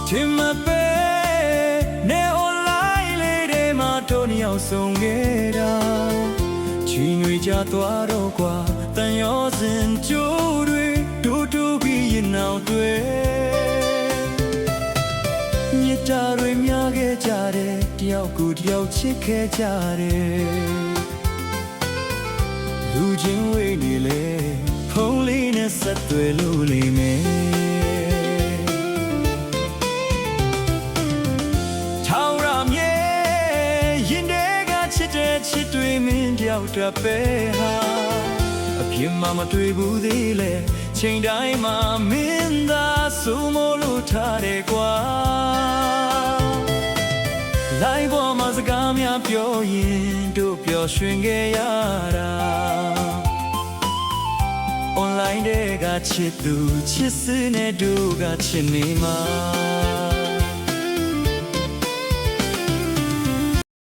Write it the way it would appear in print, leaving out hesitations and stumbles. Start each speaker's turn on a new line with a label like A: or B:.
A: Tim pe ne online le de ma to ni ao song ge da Chi ngui ja twa ro kwa tan yo sin jo twe do do bi yin nao twe Nyi ta rwe mya ge ja de Tiao ku tiao chit ke ja de Lu jin wei ni le Phone li ne sat twe lo li meချစ်တွေမင်းတယောက်တည်းပဲဟာအပြစ်မှမတွေ့ဘူးသေးလေချိန်တိုင်းမှာမင်းသာဆိုမလို့ထားတယ်ကွာလိုက်ပေါ်မှာစကားများပြောရင်တို့ပျော်ရွှင်ခဲ့ရတာ online တွေကချစ်သူချစ်စနဲ့တို့ကချစ်နေမှာ